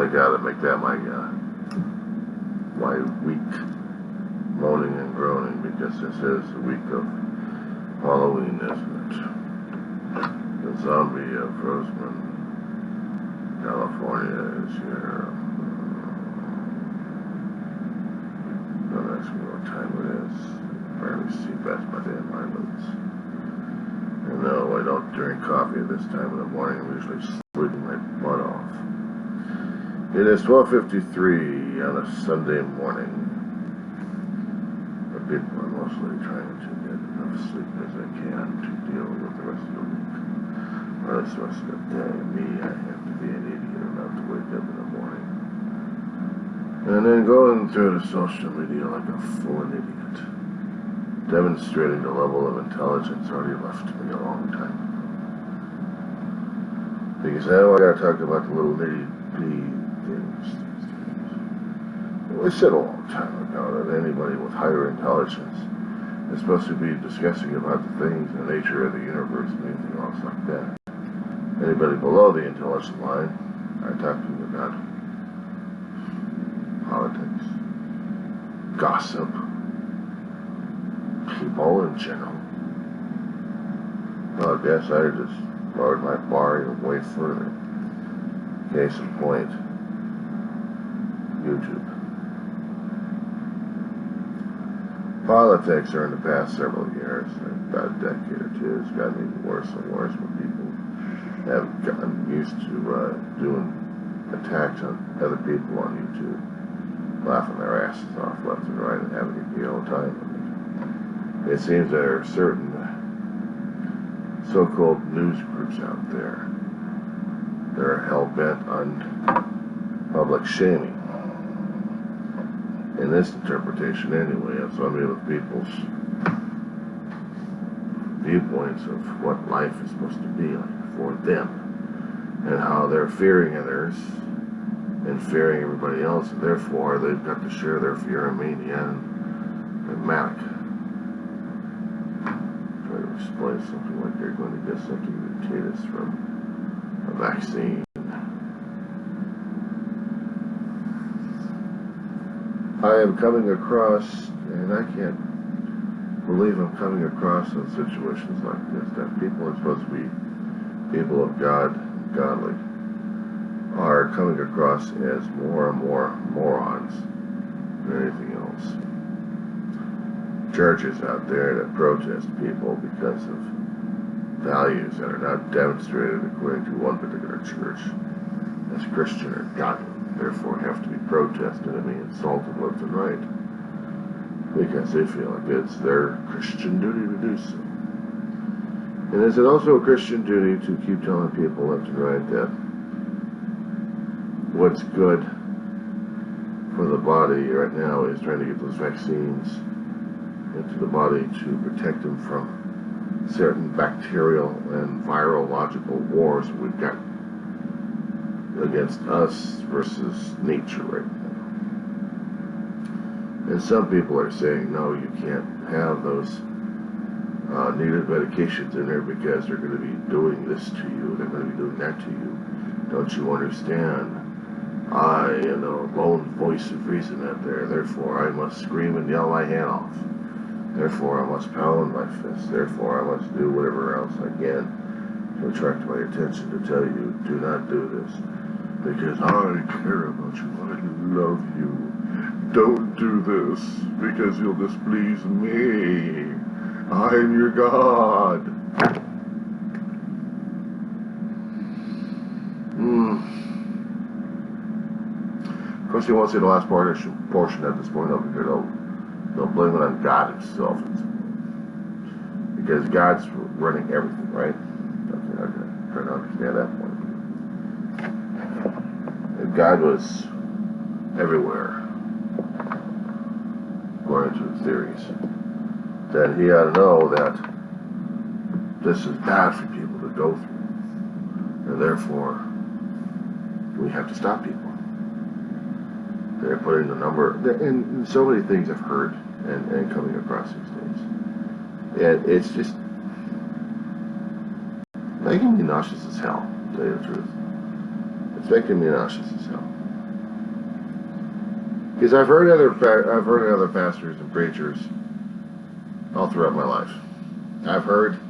I gotta make that my week, moaning and groaning, because this is the week of Halloween, isn't it? The zombie of Roseman, California is here. Don't ask me what time it is. I barely see past my damn eyelids. And no, I don't drink coffee this time in the morning. I'm usually sleeping my butt off. It is 12:53 on a Sunday morning. The people are mostly trying to get enough sleep as I can to deal with the rest of the week. Or the rest of the day. Me, I have to be an idiot enough to wake up in the morning. And then going through the social media like a full idiot. Demonstrating the level of intelligence already left me a long time ago. Because now I gotta talk about the little nitty-gritty things. We said a long time ago that anybody with higher intelligence is supposed to be discussing about the things, the nature of the universe, and anything else like that. Anybody below the intelligence line are talking about politics, gossip, people in general. Well, I guess I just lowered my bar even way further. Case in point, YouTube. Politics are in the past several years, about a decade or two, it's gotten even worse and worse when people have gotten used to doing attacks on other people on YouTube, laughing their asses off left and right and having a good old time with it. It seems there are certain so-called news groups out there that are hell-bent on public shaming. In this interpretation anyway, of some of people's viewpoints of what life is supposed to be like for them, and how they're fearing others and fearing everybody else, and therefore they've got to share their fear and mania and manic. Try to explain something like they're going to get something contagious from a vaccine. I am coming across, and I can't believe I'm coming across in situations like this, that people are supposed to be people of God, godly, are coming across as more and more morons than anything else. Churches out there that protest people because of values that are not demonstrated according to one particular church as Christian or godly, therefore have to be protested and be insulted left and right because they feel like it's their Christian duty to do so. And is it also a Christian duty to keep telling people left and right that what's good for the body right now is trying to get those vaccines into the body to protect them from certain bacterial and virological wars we've got against us versus nature right now. And some people are saying, no, you can't have those needed medications in there because they're going to be doing this to you, they're going to be doing that to you. Don't you understand? I am the lone voice of reason out there, therefore I must scream and yell my hand off. Therefore I must pound my fist. Therefore I must do whatever else I can to attract my attention to tell you, do not do this. Because I care about you, I love you. Don't do this, because you'll displease me. I'm your God. Of course, you won't see the last portion at this point over here. They'll blame it on God himself. Because God's running everything, right? Okay, try to understand that point. If God was everywhere, according to the theories, then he ought to know that this is bad for people to go through. And therefore, we have to stop people. They're putting the number, and so many things I've heard and coming across these days. And it's just making me nauseous as hell, to tell you the truth. It's making me nauseous as hell. Because I've heard other pastors and preachers all throughout my life. I've heard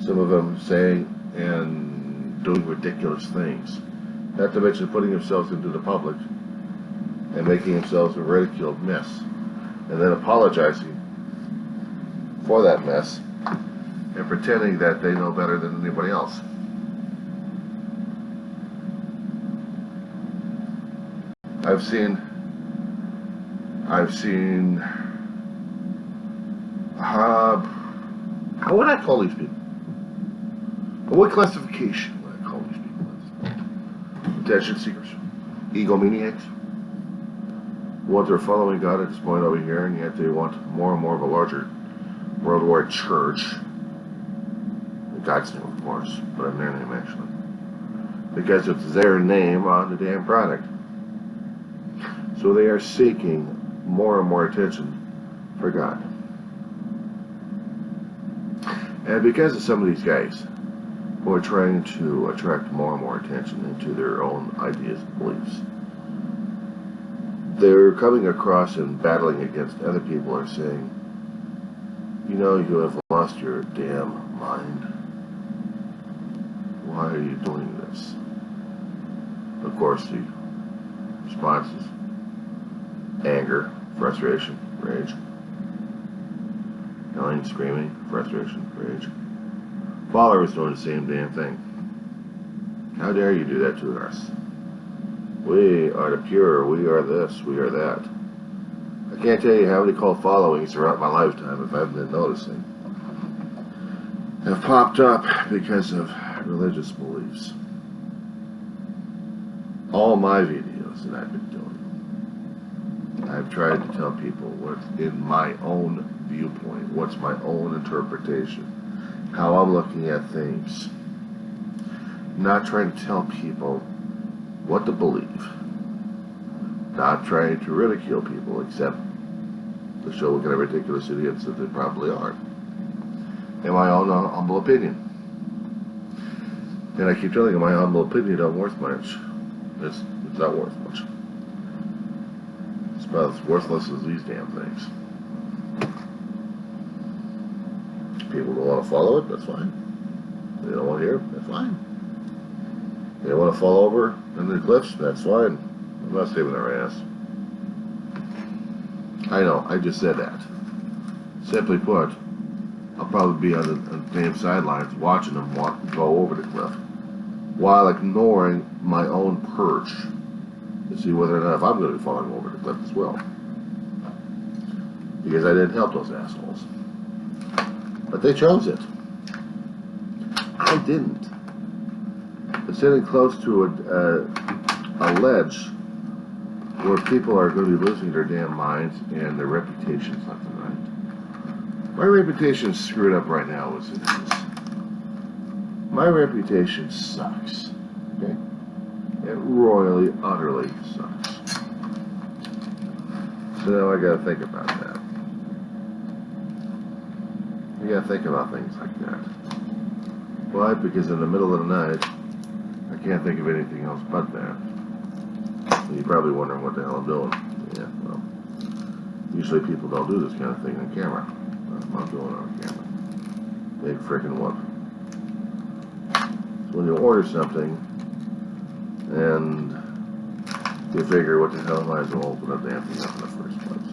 some of them saying and doing ridiculous things, not to mention putting themselves into the public and making themselves a ridiculed mess, and then apologizing for that mess and pretending that they know better than anybody else. I've seen how would I call these people? What classification would I call these people? Attention seekers, egomaniacs, ones that are following God at this point over here, and yet they want more and more of a larger worldwide church. In God's name, of course, but in their name actually, because it's their name on the damn product. So they are seeking more and more attention for God. And because of some of these guys who are trying to attract more and more attention into their own ideas and beliefs, they're coming across and battling against other people who are saying, you know, you have lost your damn mind. Why are you doing this? Of course, the response is anger, frustration, rage, yelling, screaming, frustration, rage. Followers doing the same damn thing. How dare you do that to us? We are the pure, we are this, we are that. I can't tell you how many cult followings throughout my lifetime, if I haven't been noticing, have popped up because of religious beliefs. All my videos that I've been doing, I've tried to tell people what's in my own viewpoint, what's my own interpretation, how I'm looking at things. Not trying to tell people what to believe. Not trying to ridicule people, except to show what kind of ridiculous idiots that they probably are. In my own humble opinion. And I keep telling you, my humble opinion don't worth much. It's not worth much. It's about as worthless as these damn things. People don't want to follow it, that's fine. They don't want to hear it, that's fine. They want to fall over in the cliffs, that's fine. I'm not saving their ass. I know, I just said that. Simply put, I'll probably be on the damn sidelines watching them go over the cliff, while ignoring my own perch to see whether or not if I'm going to be falling over the cliff as well. Because I didn't help those assholes. But they chose it. I didn't. But sitting close to a ledge where people are going to be losing their damn minds and their reputations left and right. My reputation's screwed up right now as it is. My reputation sucks. Okay? It royally, utterly sucks. So now I gotta think about that. You gotta think about things like that. Why? Because in the middle of the night, I can't think of anything else but that. You're probably wondering what the hell I'm doing. Yeah, well, usually people don't do this kind of thing on camera. I'm doing it on camera. Big frickin' whoop. So when you order something, and you figure, what the hell, might as well open the damn thing up in the first place.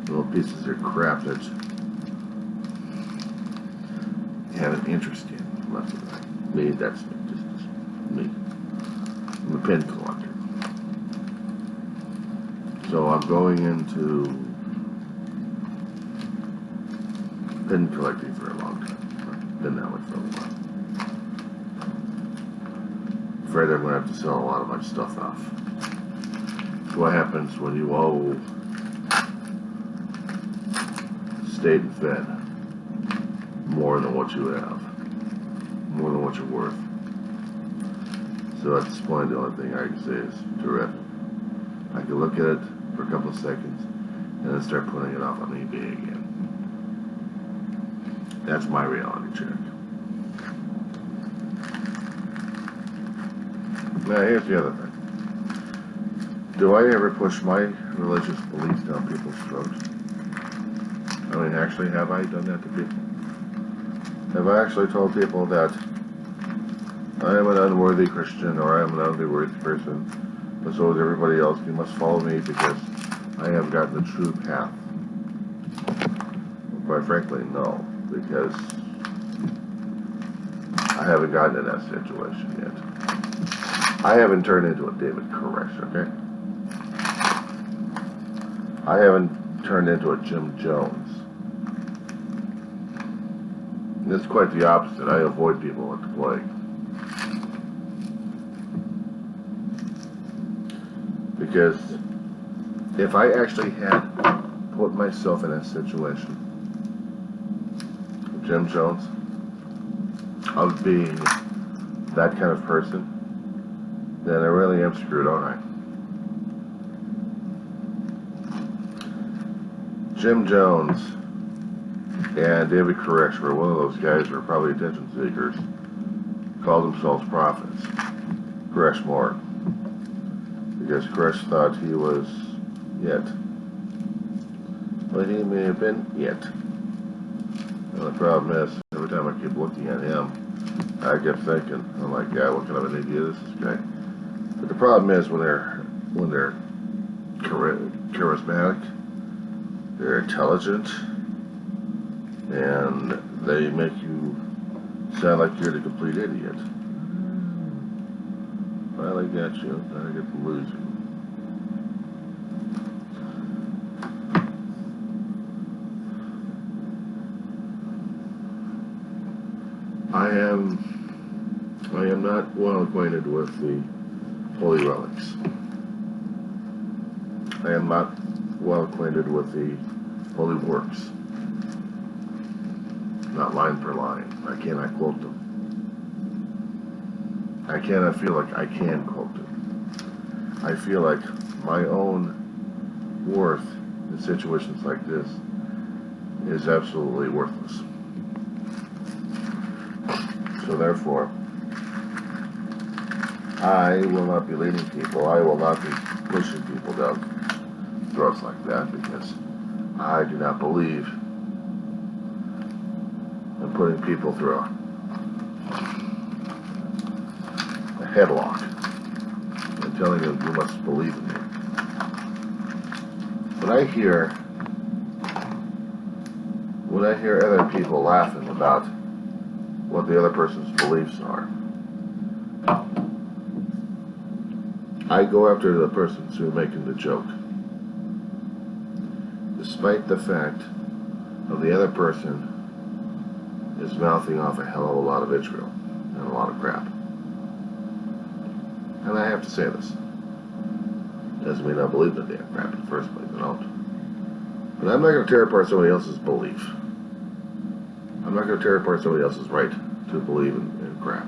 Little pieces of crap that you have an interest in, left and right. Me, that's just me. I'm a pen collector. So I'm going into pen collecting for a long time. I've been that way for a while. I'm afraid I'm going to have to sell a lot of my stuff off. So what happens when you owe state and fed more than what you have? More than what you're worth. So at this point, the only thing I can say is to rip. I can look at it for a couple of seconds and then start putting it off on eBay again. That's my reality check. Now, here's the other thing. Do I ever push my religious beliefs down people's throats? I mean, actually, have I done that to people? Have I actually told people that I am an unworthy Christian or I am an unworthy person, but so is everybody else? You must follow me because I have gotten the true path. Well, quite frankly, no, because I haven't gotten in that situation yet. I haven't turned into a David Koresh, okay? I haven't turned into a Jim Jones. And it's quite the opposite. I avoid people with the plague. Because if I actually had put myself in that situation, Jim Jones, of being that kind of person, then I really am screwed, aren't I? Jim Jones and David Koresh were one of those guys who were probably attention seekers, called themselves prophets. Koresh more. Because Koresh thought he was it. But he may have been it. And the problem is, every time I keep looking at him, I kept thinking, oh my God, what kind of an idiot is this guy? But the problem is when they're charismatic, they're intelligent, and they make you sound like you're the complete idiot. Finally got you. Now I get to lose you. I am not well acquainted with the holy relics. I am not well acquainted with the holy works. Not line per line. I cannot quote them. I cannot feel like I can quote them. I feel like my own worth in situations like this is absolutely worthless. So therefore, I will not be leading people. I will not be pushing people down throats like that because I do not believe in putting people through a headlock and telling them you must believe in me. When I hear other people laughing about what the other person's beliefs are, I go after the persons who are making the joke, despite the fact of the other person is mouthing off a hell of a lot of vitriol and a lot of crap. And I have to say this. Doesn't mean I believe in the damn crap in the first place, I don't. But I'm not going to tear apart somebody else's belief. I'm not going to tear apart somebody else's right to believe in crap.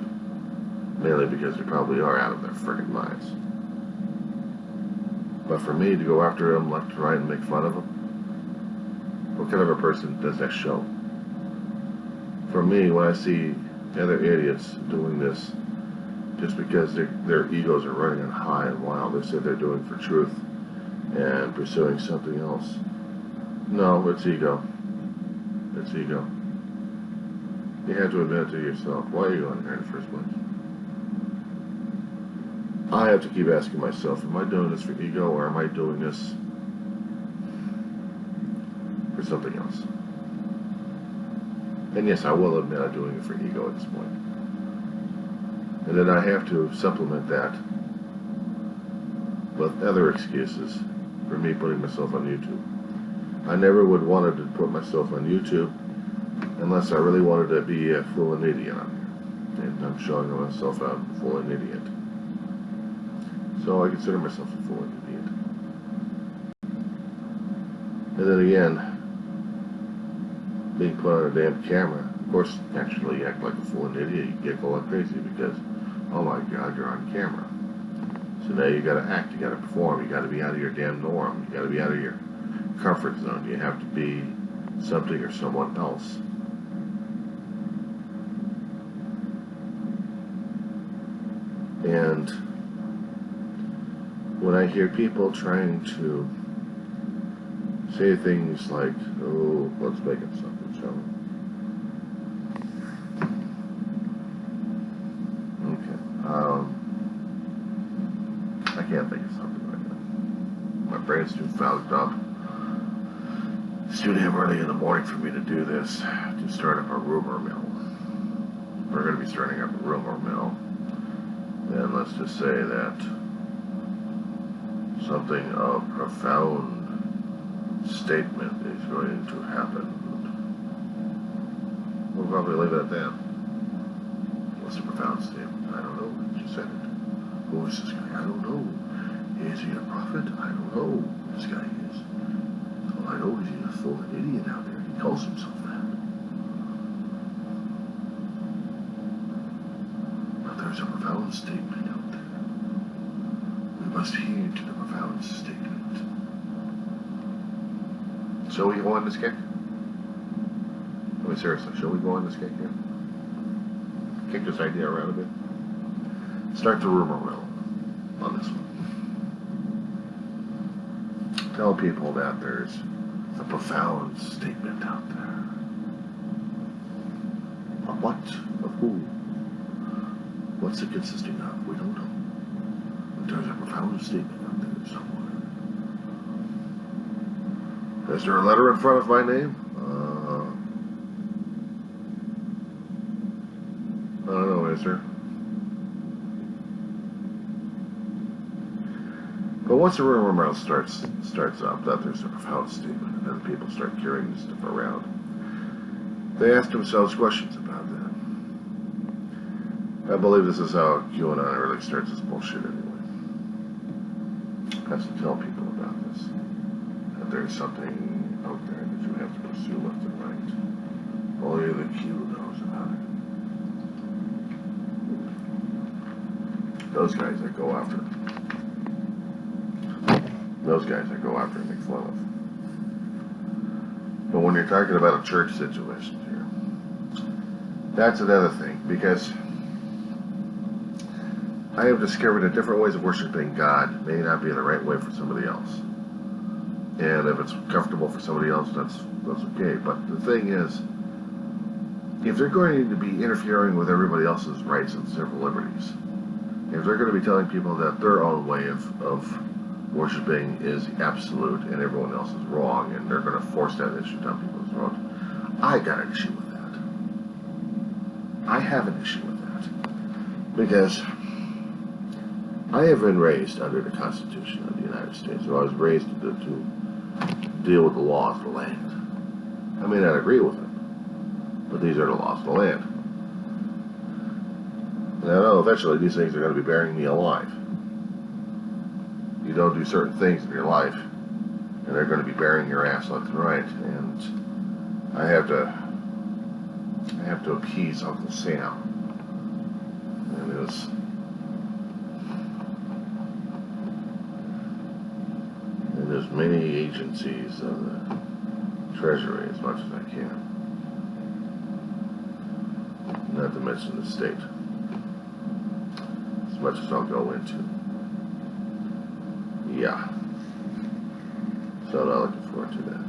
Mainly because they probably are out of their friggin' minds. But for me to go after them left and right and make fun of them, what kind of a person does that show? For me, when I see other idiots doing this just because their egos are running on high and wild, they say they're doing for truth and pursuing something else. No, it's ego. It's ego. You have to admit it to yourself. Why are you going here in the first place? I have to keep asking myself, am I doing this for ego or am I doing this for something else? And yes, I will admit I'm doing it for ego at this point. And then I have to supplement that with other excuses for me putting myself on YouTube. I never would wanted to put myself on YouTube unless I really wanted to be a fool and idiot on here. And I'm showing myself out a fool and idiot. So I consider myself a fool and idiot. And then again, being put on a damn camera, of course, naturally you act like a fool and idiot. You get going crazy because, oh my God, you're on camera. So now you gotta act, you gotta perform, you gotta be out of your damn norm, you gotta be out of your comfort zone. You have to be something or someone else. And when I hear people trying to say things like, oh, let's make it something, shall we? Okay. I can't think of something right now. My brain's too fogged up. It's too damn early in the morning for me to do this, to start up a rumor mill. We're going to be starting up a rumor mill. And let's just say that something of profound statement is going to happen. We'll probably leave it at that. What's a profound statement? I don't know. You said it. Who is this guy? I don't know. Is he a prophet? I don't know who this guy is. All I know is he's a full idiot out there. He calls himself that. But there's a profound statement out there. We must heed to the profound statement. Shall we go on this kick? I mean, seriously, shall we go on this kick here? Kick this idea around a bit. Start the rumor mill on this one. Tell people that there's a profound statement out there. Of what? Of who? What's it consisting of? We don't know. But there's a profound statement out there somewhere. Is there a letter in front of my name? I don't know, is there? But once the rumor mill starts up, that there's a profound statement, and then people start carrying this stuff around. They ask themselves questions about that. I believe this is how QAnon really starts this bullshit anyway. Has to tell people about this. That there's something out there that you have to pursue left and right. Only the Q knows about it. Those guys that go after it. Those guys that go after and make fun of. But when you're talking about a church situation here, that's another thing, because I have discovered that different ways of worshiping God may not be the right way for somebody else. And if it's comfortable for somebody else, that's okay. But the thing is, if they're going to be interfering with everybody else's rights and civil liberties, if they're going to be telling people that their own way of worshiping is absolute and everyone else is wrong, and they're going to force that issue down people's throats, I got an issue with that. I have an issue with that. Because I have been raised under the Constitution of the United States. So I was raised to deal with the laws of the land. I may not agree with them, but these are the laws of the land. And I know eventually these things are going to be burying me alive. You don't do certain things in your life, and they're going to be burying your ass left and right. And I have to appease Uncle Sam and his many agencies of the Treasury as much as I can. Not to mention the state. As much as I'll go into. Yeah. So I'm not looking forward to that.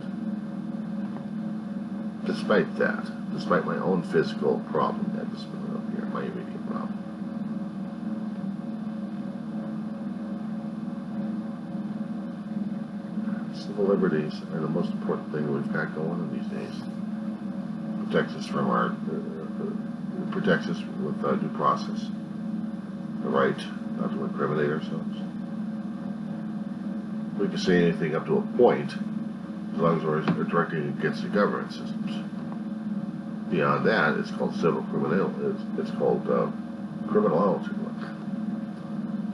Despite my own physical problem at this moment up here, my immediate problem. Civil liberties are the most important thing we've got going on these days. Protects us with due process. The right not to incriminate ourselves. We can say anything up to a point, as long as we're directing against the government systems. Beyond that, it's called civil criminal. It's called criminality.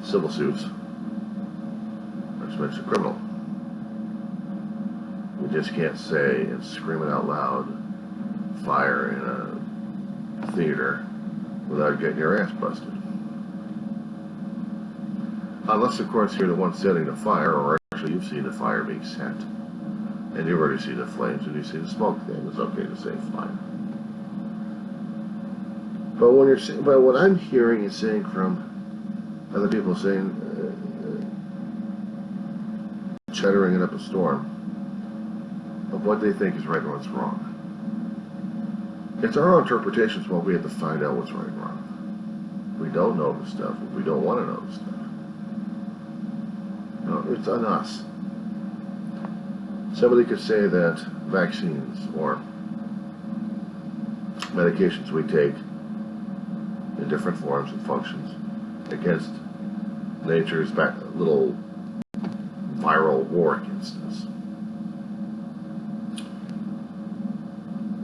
Civil suits. Which makes it criminal. We just can't say and scream it out loud, fire in a theater, without getting your ass busted. Unless, of course, you're the one setting the fire, or actually you've seen the fire being set. And you've already seen the flames, and you see the smoke, then it's okay to say fire. But what I'm hearing and saying from other people saying, chattering it up a storm of what they think is right and what's wrong. It's our own interpretations what we have to find out what's right and wrong. We don't know the stuff. We don't want to know the stuff. No, it's on us. Somebody could say that vaccines or medications we take in different forms and functions against nature's little viral war against us.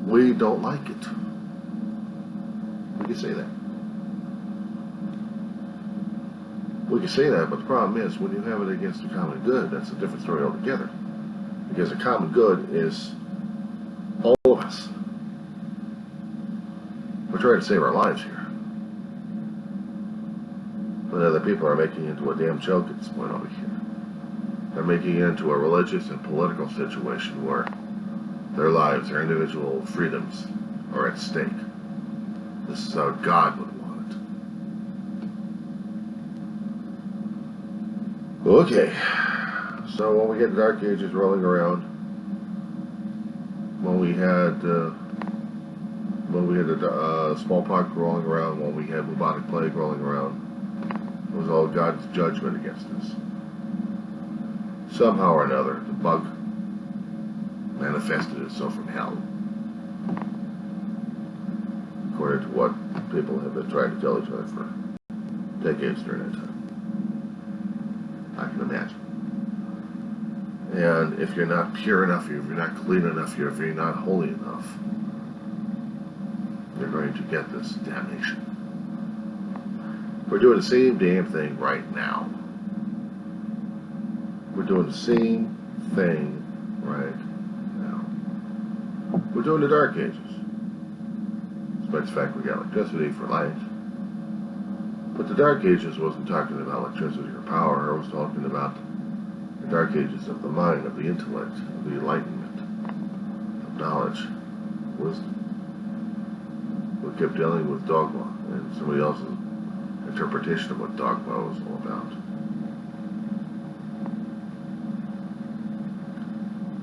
We don't like it. We can say that. We can say that, but the problem is when you have it against the common good, that's a different story altogether. Because the common good is all of us. We're trying to save our lives here. But other people are making it into a damn joke at this point over here. They're making it into a religious and political situation where their lives, their individual freedoms are at stake. This is how God would want it. Okay, so when we get the Dark Ages rolling around, when we had the smallpox rolling around, when we had bubonic plague rolling around, it was all God's judgment against us. Somehow or another, the bug manifested itself from hell, according to what people have been trying to tell each other for decades during that time. I can imagine. And if you're not pure enough, if you're not clean enough, if you're not holy enough, you're going to get this damnation. We're doing the same damn thing right now. We're doing the same thing right now. We're doing the Dark Ages. Despite the fact we got electricity for light. But the Dark Ages wasn't talking about electricity or power. It was talking about the Dark Ages of the mind, of the intellect, of the enlightenment, of knowledge, wisdom. We kept dealing with dogma and somebody else's interpretation of what dogma was all about.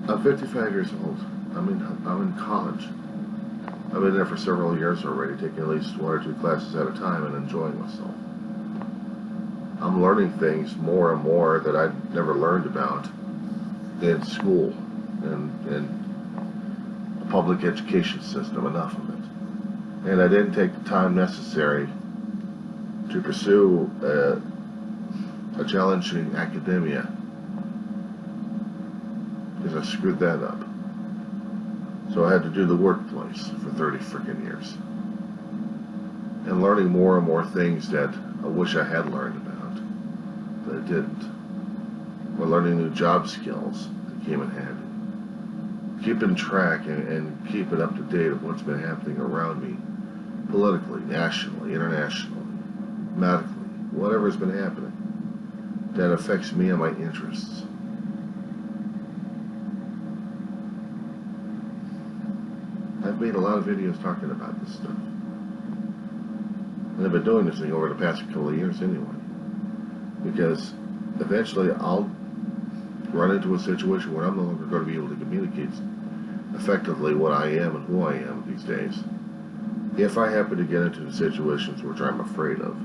I'm 55 years old. I'm in college. I've been there for several years already, taking at least 1 or 2 classes at a time and enjoying myself. I'm learning things more and more that I'd never learned about in school and the public education system, enough of it. And I didn't take the time necessary to pursue a challenging academia because I screwed that up. So I had to do the workplace for 30 freaking years. And learning more and more things that I wish I had learned about, but I didn't. We're learning new job skills that came in handy. Keeping track and keeping up to date of what's been happening around me, politically, nationally, internationally, medically, whatever's been happening that affects me and my interests. I've made a lot of videos talking about this stuff. And I've been doing this thing over the past couple of years anyway. Because eventually I'll run into a situation where I'm no longer going to be able to communicate effectively what I am and who I am these days. If I happen to get into situations which I'm afraid of,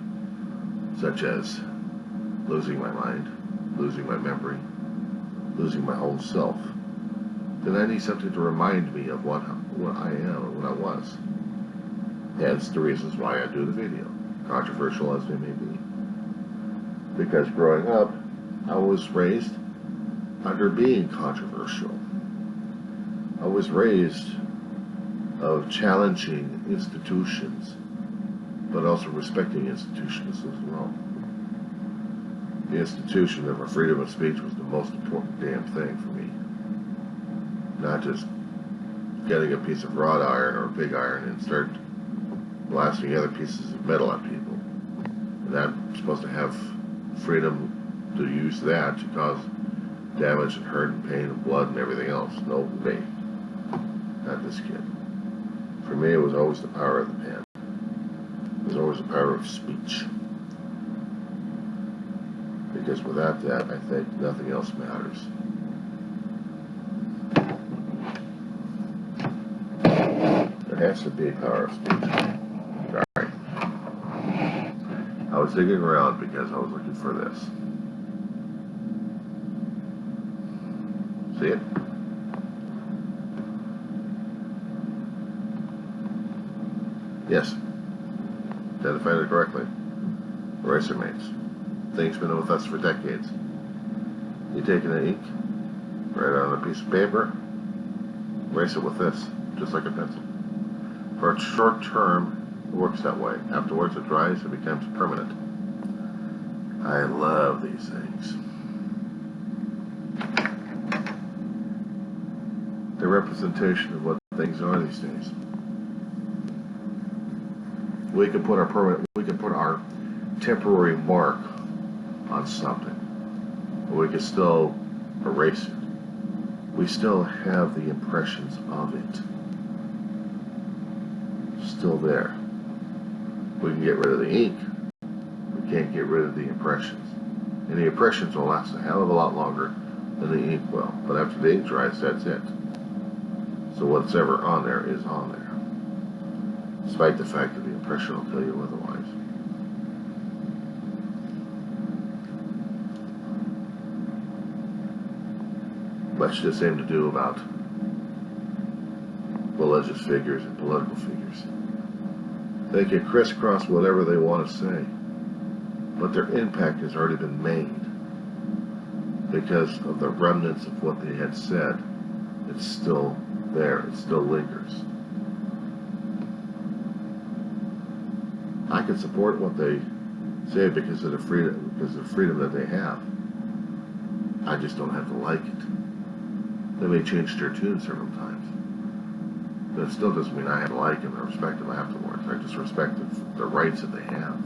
such as losing my mind, losing my memory, losing my whole self, then I need something to remind me of what I am and what I was. Hence the reasons why I do the video, controversial as they may be. Because growing up, I was raised under being controversial. I was raised of challenging institutions, but also respecting institutions as well. The institution of our freedom of speech was the most important damn thing for me. Not just getting a piece of wrought iron or a big iron and start blasting other pieces of metal at people. And I'm supposed to have freedom to use that to cause damage and hurt and pain and blood and everything else. No me. Not this kid. For me, it was always the power of the pen. It was always the power of speech. Because without that, I think nothing else matters. There has to be power of speech. Sorry. I was digging around because I was looking for this. See it? Yes. Identified it correctly. Eraser mates. Thing's been with us for decades. You take an ink, write it on a piece of paper, erase it with this, just like a pencil. For a short term, it works that way. Afterwards, it dries and becomes permanent. I love these things. They're representation of what things are these days. We can put our temporary mark on something. We can still erase it. We still have the impressions of it. Still there. We can get rid of the ink. We can't get rid of the impressions. And the impressions will last a hell of a lot longer than the ink will. But after the ink dries, that's it. So what's ever on there is on there. Despite the fact that the impression will tell you otherwise. Much the same to do about religious figures and political figures. They can crisscross whatever they want to say, but their impact has already been made because of the remnants of what they had said. It's still there. It still lingers. I can support what they say because of the freedom that they have. I just don't have to like it. They may change their tune several times, but it still doesn't mean I have to like them or respect them afterwards. I just respect the rights that they have.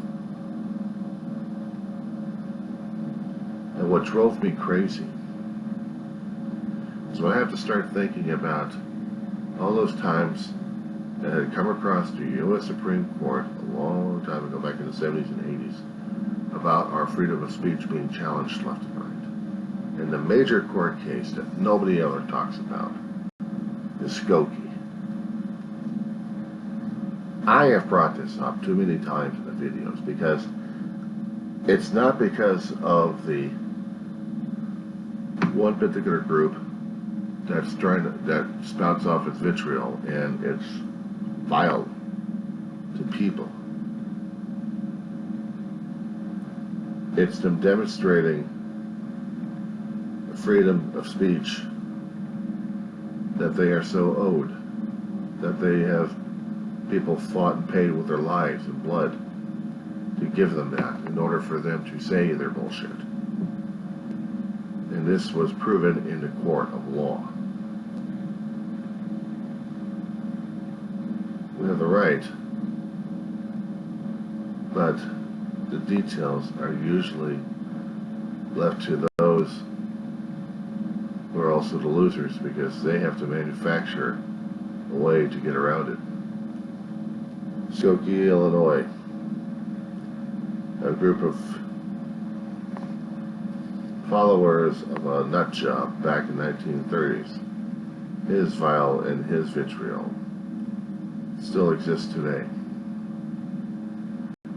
And what drove me crazy is when I have to start thinking about all those times that had come across the U.S. Supreme Court a long time ago, back in the 70s and 80s, about our freedom of speech being challenged left and right. And the major court case that nobody ever talks about is Skokie. I have brought this up too many times in the videos because it's not because of the one particular group that spouts off its vitriol and it's vile to people. It's them demonstrating freedom of speech that they are so owed, that they have people fought and paid with their lives and blood to give them that in order for them to say their bullshit. And this was proven in the court of law. We have the right, but the details are usually left to those who are also the losers because they have to manufacture a way to get around it. Skokie, Illinois, a group of followers of a nut job back in the 1930s. His vile and his vitriol still exists today.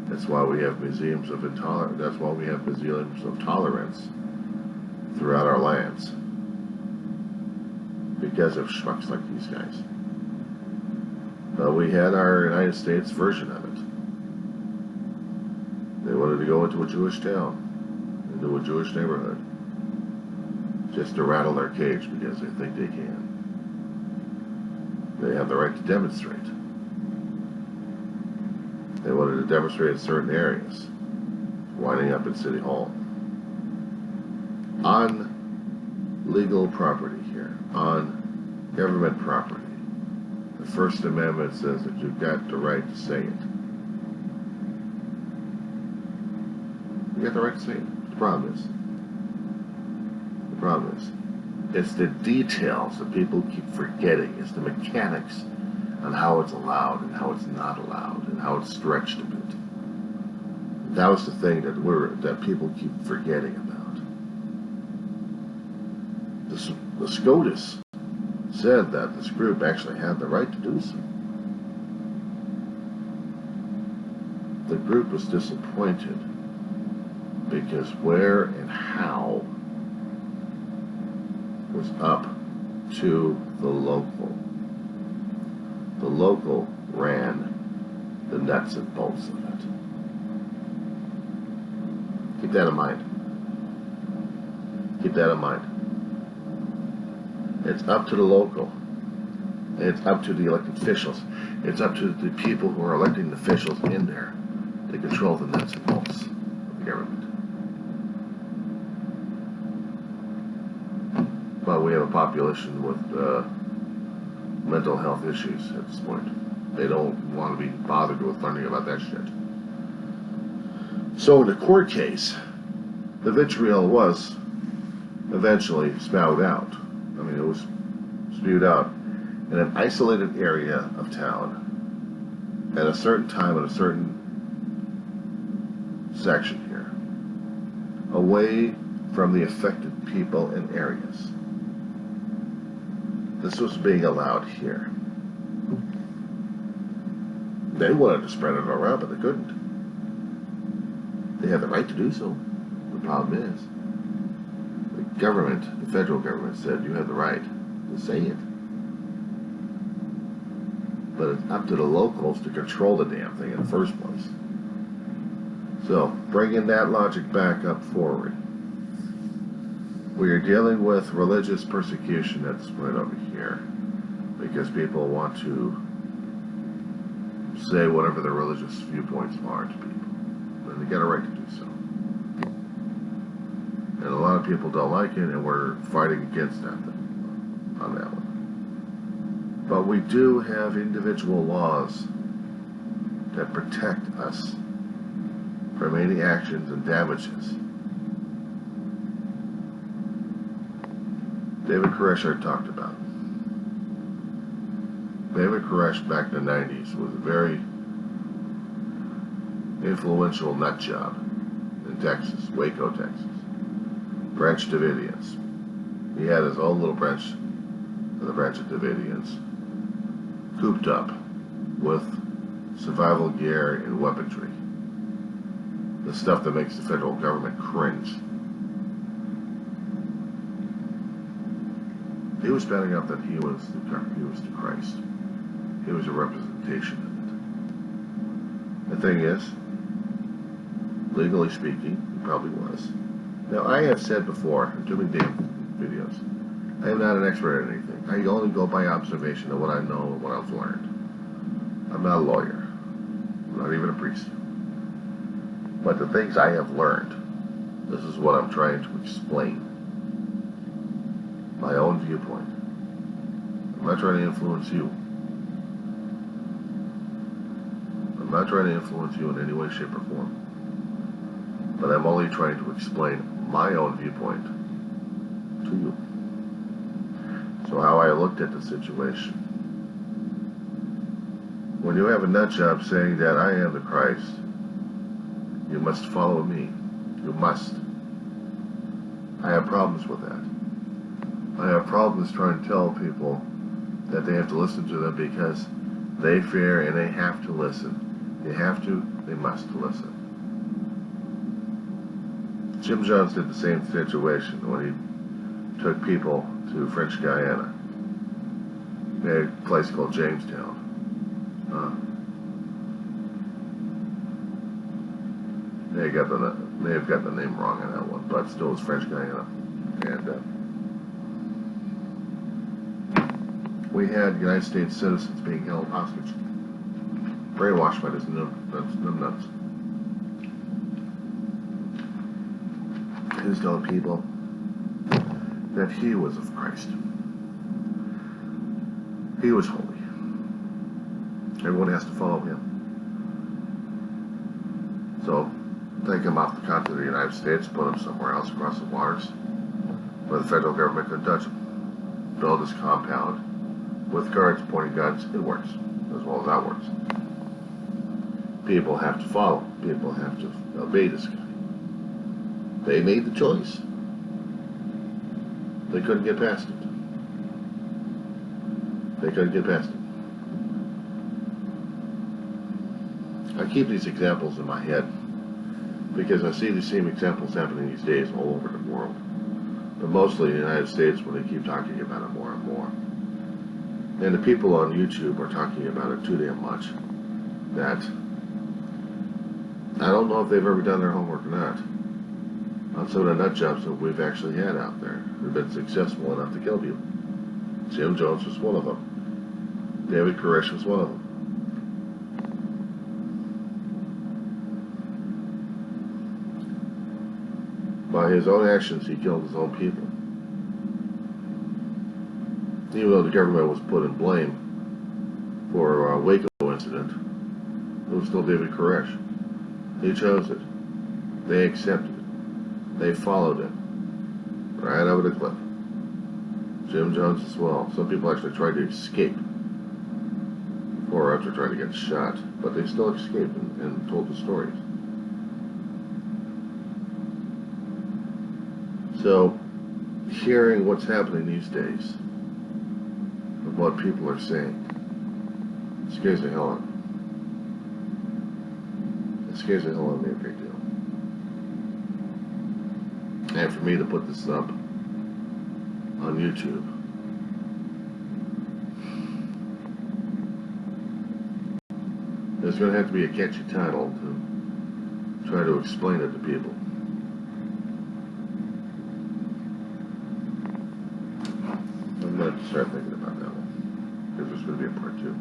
That's why we have museums of intolerance. That's why we have museums of tolerance throughout our lands. Because of schmucks like these guys. We had our United States version of it. They wanted to go into a Jewish town, into a Jewish neighborhood, just to rattle their cage because they think they can. They have the right to demonstrate. They wanted to demonstrate in certain areas, winding up in City Hall. On legal property here, on government property. The First Amendment says that you've got the right to say it. You got the right to say it. The problem is, it's the details that people keep forgetting. It's the mechanics on how it's allowed and how it's not allowed and how it's stretched a bit. That was the thing that people keep forgetting about. The SCOTUS said that this group actually had the right to do so. The group was disappointed because where and how was up to the local. The local ran the nuts and bolts of it. Keep that in mind. Keep that in mind. It's up to the local. It's up to the elected officials. It's up to the people who are electing the officials in there to control the nuts and bolts of the government. But we have a population with mental health issues at this point. They don't want to be bothered with learning about that shit. So in the court case, the vitriol was eventually spouted out. I mean, it was spewed out in an isolated area of town at a certain time at a certain section here, away from the affected people and areas. This was being allowed here. They wanted to spread it around, but they couldn't. They had the right to do so. The problem is, the government, the federal government said you have the right to say it. But it's up to the locals to control the damn thing in the first place. So, bringing that logic back up forward, we are dealing with religious persecution that's right over here because people want to say whatever their religious viewpoints are to people. And they got a right to do so. And a lot of people don't like it, and we're fighting against that thing, on that one. But we do have individual laws that protect us from any actions and damages. David Koresh I talked about. David Koresh back in the 90s was a very influential nut job in Texas, Waco, Texas. Branch Davidians. He had his own little branch of the Branch of Davidians, cooped up with survival gear and weaponry. The stuff that makes the federal government cringe. He was spelling up that he was the Christ. He was a representation of it. The thing is, legally speaking, he probably was. Now, I have said before, in too many damn videos, I am not an expert at anything. I only go by observation of what I know and what I've learned. I'm not a lawyer. I'm not even a priest. But the things I have learned, this is what I'm trying to explain. My own viewpoint. I'm not trying to influence you. I'm not trying to influence you in any way, shape, or form. But I'm only trying to explain my own viewpoint to you. So how I looked at the situation. When you have a nut job saying that I am the Christ, you must follow me. You must. I have problems with that. I have problems trying to tell people that they have to listen to them because they fear and they have to listen. They have to, they must listen. Jim Jones did the same situation when he took people to French Guiana. They had a place called Jamestown. They may have got the name wrong on that one, but still it was French Guiana. And we had United States citizens being held hostage, brainwashed by this nuts. He was telling people that he was of Christ. He was holy. Everyone has to follow him. So, take him off the continent of the United States, put him somewhere else across the waters, where the federal government couldn't touch him. Build his compound with guards pointing guns. It works, as well as that works. People have to follow. People have to obey this guy. They made the choice. They couldn't get past it. They couldn't get past it. I keep these examples in my head because I see these same examples happening these days all over the world. But mostly in the United States, where they keep talking about it more and more. And the people on YouTube are talking about it too damn much that I don't know if they've ever done their homework or not on some of the nut jobs that we've actually had out there who've been successful enough to kill people. Jim Jones was one of them. David Koresh was one of them. By his own actions, he killed his own people. Even though the government was put in blame for Waco incident, it was still David Koresh. He chose it. They accepted it. They followed it. Right over the cliff. Jim Jones as well. Some people actually tried to escape before or after trying to get shot, but they still escaped and told the stories. So, hearing what's happening these days, of what people are saying, scares the hell out of me. It scares the hell out of me a great deal. And for me to put this up on YouTube, there's going to have to be a catchy title to try to explain it to people. I'm going to start thinking about that one, because there's going to be a part 2.